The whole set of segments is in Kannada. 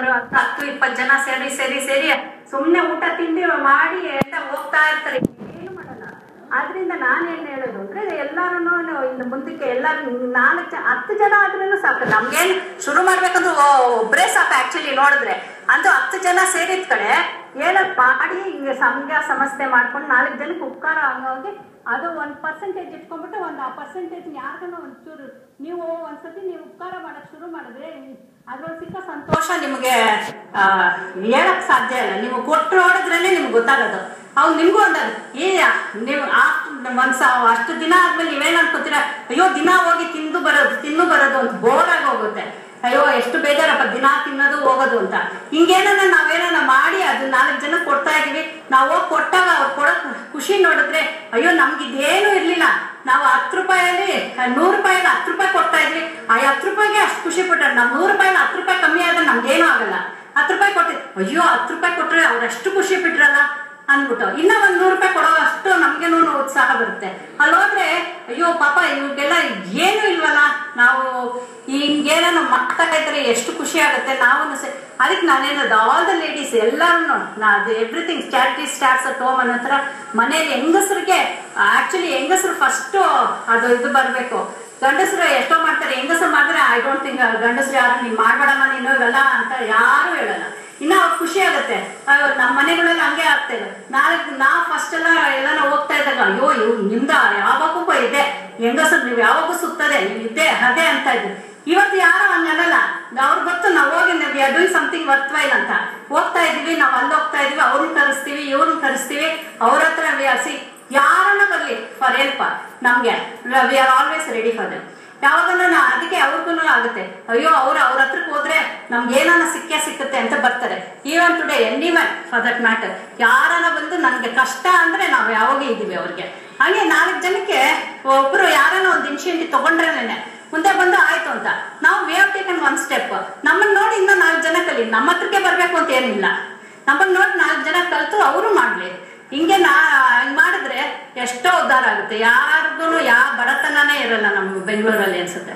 ಎಲ್ಲರೂ 10-20 ಜನ ಸೇರಿ ಸುಮ್ಮನೆ ಊಟ ತಿಂಡಿ ಮಾಡಿ ಎಲ್ಲ ಹೋಗ್ತಾ ಇರ್ತಾರೆ, ಏನು ಮಾಡಲ್ಲ. ಆದ್ರಿಂದ ನಾನೇನು ಹೇಳೋದು ಅಂದ್ರೆ ಎಲ್ಲಾರು ಇನ್ನು ಮುಂದಕ್ಕೆ ಎಲ್ಲರೂ 10 ಜನ ಆದ್ರೂ ಸಾಕು. ನಮ್ಗೇನು ಶುರು ಮಾಡ್ಬೇಕಂದ್ರೆ ಒಬ್ಬರೇ ಸಾಕು ಆಕ್ಚುಲಿ ನೋಡಿದ್ರೆ. ಅದು 10 ಜನ ಸೇರಿದ ಕಡೆ ಏನಪ್ಪ ಮಾಡಿ ಹಿಂಗೆ ಸಂಸ್ಥೆ ಮಾಡ್ಕೊಂಡು 4 ಜನಕ್ಕೆ ಉಪಕಾರ ಆಗೋಗಿ ಅದು 1% ಇಟ್ಕೊಂಡ್ಬಿಟ್ಟು ಆ ಪರ್ಸೆಂಟೇಜ್ ಯಾರಿಗೂ ಒಂಚೂರು ನೀವು ಒಂದ್ಸತಿ ನೀವು ಉಪಕಾರ ಮಾಡಕ್ ಶುರು ಮಾಡಿದ್ರೆ ಅದ್ರಲ್ಲಿ ಸಿಕ್ಕ ಸಂತೋಷ ನಿಮಗೆ ಹೇಳಕ್ ಸಾಧ್ಯ ಇಲ್ಲ. ನೀವು ಕೊಟ್ಟು ನೋಡಿದ್ರೇನೆ ನಿಮ್ಗೆ ಗೊತ್ತಾಗೋದು. ಅವ್ನು ನಿಮ್ಗೂ ಅಂದದು ನೀವು ಅಷ್ಟು ದಿನ ಆದ್ಮೇಲೆ ನೀವೇನ್ ಅನ್ಕೋತೀರ, ಅಯ್ಯೋ ದಿನ ಹೋಗಿ ತಿನ್ನು ಬರೋದು ಅಂತ ಬೋರ್ ಆಗಿ ಹೋಗುತ್ತೆ. ಅಯ್ಯೋ ಎಷ್ಟು ಬೇಜಾರಪ್ಪ ದಿನ ತಿನ್ನೋದು ಹೋಗೋದು ಅಂತ. ಹಿಂಗೇನ ನಾವೇನ ಮಾಡಿ ಅದು 4 ಜನ ಕೊಡ್ತಾ ಇದೀವಿ. ನಾವು ಹೋಗಿ ಕೊಟ್ಟಾಗ ಅವ್ರು ಕೊಡೋ ಖುಷಿ ನೋಡಿದ್ರೆ ಅಯ್ಯೋ ನಮ್ಗಿದೇನು ಇರ್ಲಿಲ್ಲ, ನಾವು 10 ರೂಪಾಯಲ್ಲಿ 100 ರೂಪಾಯಿಗೆ 10 ರೂಪಾಯಿ ಕೊಡ್ತಾ ಇದ್ವಿ, ಆ 10 ರೂಪಾಯಿಗೆ ಅಷ್ಟು ಖುಷಿ ಪಟ್ಟ. ನಾವು 100 ರೂಪಾಯಿಲಿ 10 ರೂಪಾಯಿ ಕಮ್ಮಿ ಆದ್ರೆ ನಮ್ಗೇನು ಆಗಲ್ಲ. 10 ರೂಪಾಯಿ ಕೊಟ್ಟಿದ್ ಅಯ್ಯೋ 10 ರೂಪಾಯಿ ಕೊಟ್ರೆ ಅವ್ರು ಅಷ್ಟು ಖುಷಿ ಬಿಟ್ರಲ್ಲ ಅಂದ್ಬಿಟ್ಟು ಇನ್ನ 100 ರೂಪಾಯಿ ಕೊಡೋ ಅಷ್ಟು ನಮ್ಗೇನೂ ಉತ್ಸಾಹ ಬರುತ್ತೆ. ಅಲ್ಲೋದ್ರೆ ಅಯ್ಯೋ ಪಾಪ ಇವ್ರಿಗೆಲ್ಲ ಏನು ಇಲ್ವಲ್ಲ, ನಾವು ಹಿಂಗೇನೋ ಮಾಡ್ತಾ ಇದ್ರೆ ಎಷ್ಟು ಖುಷಿ ಆಗುತ್ತೆ. ನಾವು ಅದಕ್ಕೆ ನಾನೇನದು ಆಲ್ ದ ಲೇಡೀಸ್ ಎಲ್ಲರೂ everything charity starts at home ಅನ್ನೋ ಥರ ಮನೇಲಿ ಹೆಂಗಸರಿಗೆ ಆಕ್ಚುಲಿ ಹೆಂಗಸರು ಫಸ್ಟ್ ಅದು ಇದು ಬರಬೇಕು. ಗಂಡಸರು ಎಷ್ಟೋ ಮಾಡ್ತಾರೆ, ಹೆಂಗಸರು ಮಾಡಿದ್ರೆ ಐ ಡೋಂಟ್ ಥಿಂಕ್ ಗಂಡಸರು ಯಾರು ನೀನ್ ಮಾಡ್ಬೇಡಮ್ಮ ನೀನು ಇವೆಲ್ಲ ಅಂತ ಯಾರು ಹೇಳಲ್ಲ. ಇನ್ನ ಅವ್ರು ಖುಷಿ ಆಗುತ್ತೆ. ನಮ್ಮ ಮನೆಗಳಲ್ಲಿ ಹಂಗೆ ಆಗ್ತಾ ಇದೆ. ನಾ ಫಸ್ಟ್ ಎಲ್ಲ ಹೋಗ್ತಾ ಇದ್ದಾಗ ಅಯ್ಯೋ ನಿಮ್ದ ಯಾವಾಗೂ ಇದೆ ಹೆಂಗಸರು, ನೀವು ಯಾವಾಗೂ ಸುತ್ತದೆ ನೀವು ಇದ್ದೆ ಅದೇ ಅಂತ ಇದ್ರಿ. ಇವತ್ತು ಯಾರು ಹಂಗಲ್ಲ, ಅವ್ರಿಗೆ ಗೊತ್ತು ನಾವು ಹೋಗಿ we are doing something worth while ಅಂತ ಹೋಗ್ತಾ ಇದೀವಿ. ನಾವು ಅಲ್ಲಿ ಹೋಗ್ತಾ ಇದೀವಿ, ಅವ್ರನ್ನ ಕರೆಸ್ತೀವಿ ಇವ್ರನ್ನ ಕರೆಸ್ತೀವಿ, ಅವ್ರ ಹತ್ರ ಯಾರನ್ನ ಬರ್ಲಿ ಫಾರ್ ಹೆಲ್ಪ್ ನಮ್ಗೆ we are always ready for them. ಯಾವಾಗಲೂ ಅದಕ್ಕೆ ಅವ್ರಿಗೂ ಆಗುತ್ತೆ ಅಯ್ಯೋ ಅವ್ರ ಹತ್ರಕ್ಕೆ ಹೋದ್ರೆ ನಮ್ಗೆ ಏನಾನ ಸಿಕ್ಕುತ್ತೆ ಅಂತ ಬರ್ತಾರೆ. Even today anyone for that matter ಯಾರನ್ನ ಬಂದು ನನ್ಗೆ ಕಷ್ಟ ಅಂದ್ರೆ ನಾವು ಯಾವಾಗ ಇದೀವಿ ಅವ್ರಿಗೆ. ಹಾಗೆ 4 ಜನಕ್ಕೆ ಒಬ್ರು ಯಾರನ್ನ ಒಂದು ಇನಿಷಿಯೇಟಿವ್ ತಗೊಂಡ್ರೇನೆ ಮುಂದೆ ಬಂದು ಆಯ್ತು ಅಂತ ನಾವು ವಿ ಹ್ಯಾವ್ ಟೇಕನ್ 1 ಸ್ಟೆಪ್. ನಮ್ಮನ್ನ ನೋಡಿ ಇನ್ನ 4 ಜನ ಕಲಿ, ನಮ್ಮ ಹತ್ರಕ್ಕೆ ಬರ್ಬೇಕು ಅಂತ ಏನಿಲ್ಲ. ನಮ್ಮನ್ನ ನೋಡಿ 4 ಜನ ಕಲ್ತು ಅವರು ಮಾಡ್ಲಿ. ಹಿಂಗೆ ಹಿಂಗ್ ಮಾಡಿದ್ರೆ ಎಷ್ಟೋ ಉದ್ಧಾರ ಆಗುತ್ತೆ. ಯಾರಿಗೂ ಯಾವ ಬಡತನನೇ ಇರಲ್ಲ ನಮ್ಮ ಬೆಂಗಳೂರಲ್ಲಿ ಅನ್ಸುತ್ತೆ.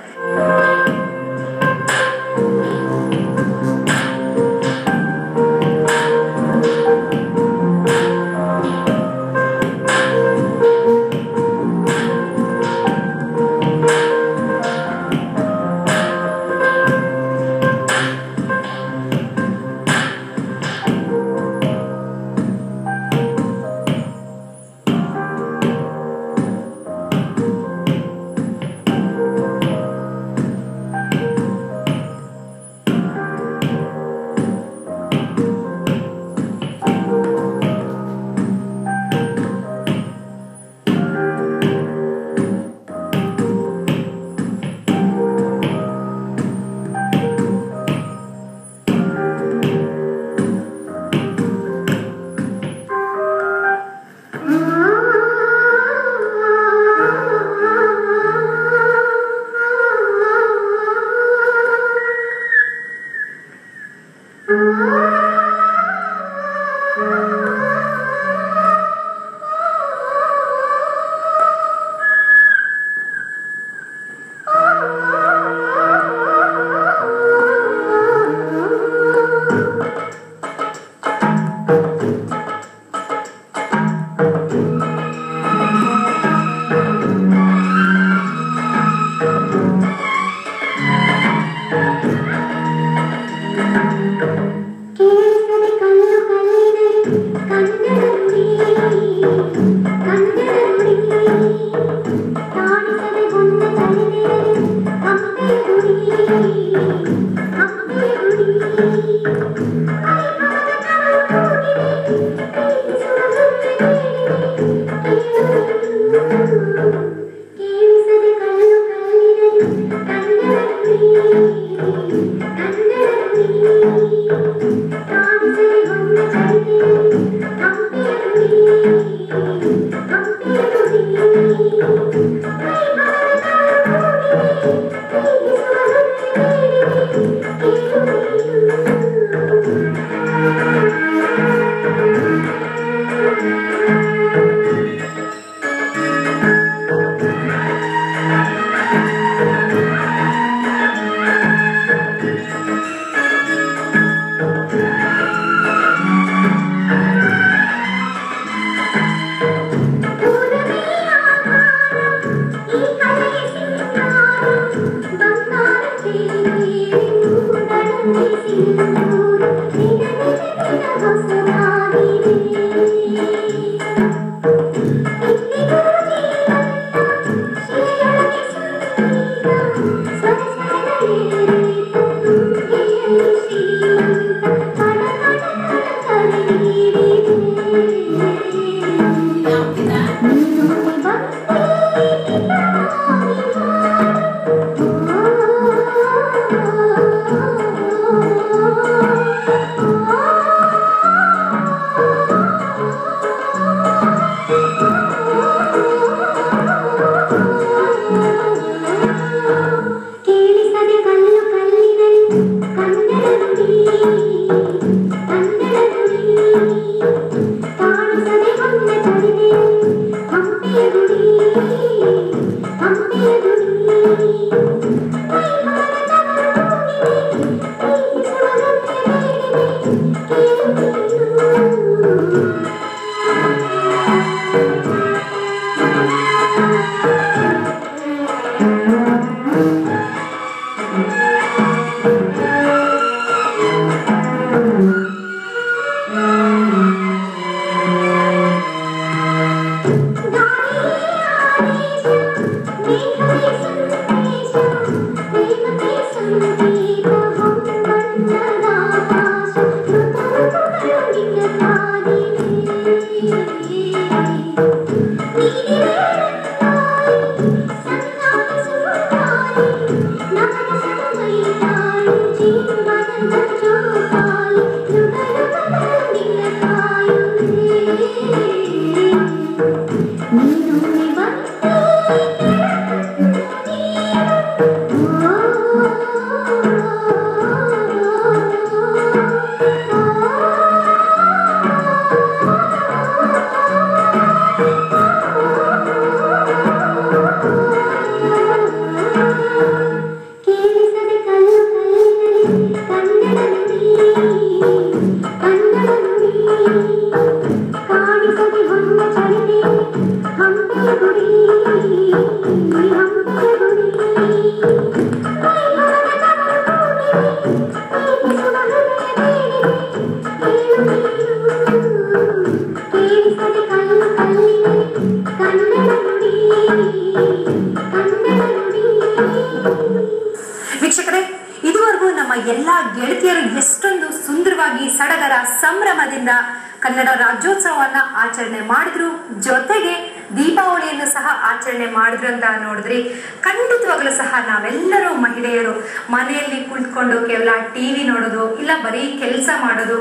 ವೀಕ್ಷಕರೇ, ಇದುವರೆಗೂ ನಮ್ಮ ಎಲ್ಲಾ ಗೆಳತಿಯರು ಎಷ್ಟೊಂದು ಸುಂದರವಾಗಿ ಸಡಗರ ಸಂಭ್ರಮದಿಂದ ಕನ್ನಡ ರಾಜ್ಯೋತ್ಸವವನ್ನ ಆಚರಣೆ ಮಾಡಿದ್ರು, ಜೊತೆಗೆ ದೀಪಾವಳಿಯನ್ನು ಸಹ ಆಚರಣೆ ಮಾಡಿದ್ರು ಅಂತ ನೋಡಿದ್ರಿ. ಖಂಡಿತವಾಗ್ಲೂ ಸಹ ನಾವೆಲ್ಲರೂ ಮಹಿಳೆಯರು ಮನೆಯಲ್ಲಿ ಕುಳಿತುಕೊಂಡು ಕೇವಲ ಟಿವಿ ನೋಡೋದು ಇಲ್ಲ ಬರೀ ಕೆಲಸ ಮಾಡೋದು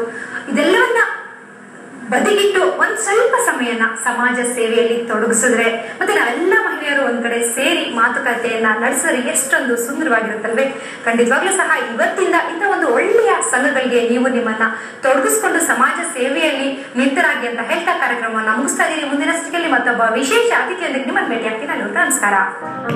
ಇದೆಲ್ಲವನ್ನ ಬದಿಗಿಟ್ಟು ಒಂದ್ ಸ್ವಲ್ಪ ಸಮಯನ ಸಮಾಜ ಸೇವೆಯಲ್ಲಿ ತೊಡಗಿಸಿದ್ರೆ ಮತ್ತೆ ನಾವೆಲ್ಲ ಮಹಿಳೆಯರು ಒಂದ್ ಕಡೆ ಸೇರಿ ಮಾತುಕತೆಯನ್ನ ನಡೆಸಿದ್ರೆ ಎಷ್ಟೊಂದು ಸುಂದರವಾಗಿರುತ್ತಲ್ವೇ. ಖಂಡಿತವಾಗ್ಲೂ ಸಹ ಇವತ್ತಿಂದ ಇಂಥ ಒಂದು ಒಳ್ಳೆಯ ಸಂಘಗಳಿಗೆ ನೀವು ನಿಮ್ಮನ್ನ ತೊಡಗಿಸ್ಕೊಂಡು ಸಮಾಜ ಸೇವೆಯಲ್ಲಿ ನಿರತರಾಗಿ ಅಂತ ಹೇಳ್ತಾ ಕಾರ್ಯಕ್ರಮವನ್ನ ಮುಗಿಸ್ತಾ ಇದ್ದೀನಿ. ಮುಂದಿನ ಸಂಚಿಕೆಯಲ್ಲಿ ಮತ್ತೊಬ್ಬ ವಿಶೇಷ ಅತಿಥಿಯೊಂದಿಗೆ ನಿಮ್ಮನ್ನು ಭೇಟಿ ಆಗ್ತೀನಿ. ನಮಸ್ಕಾರ.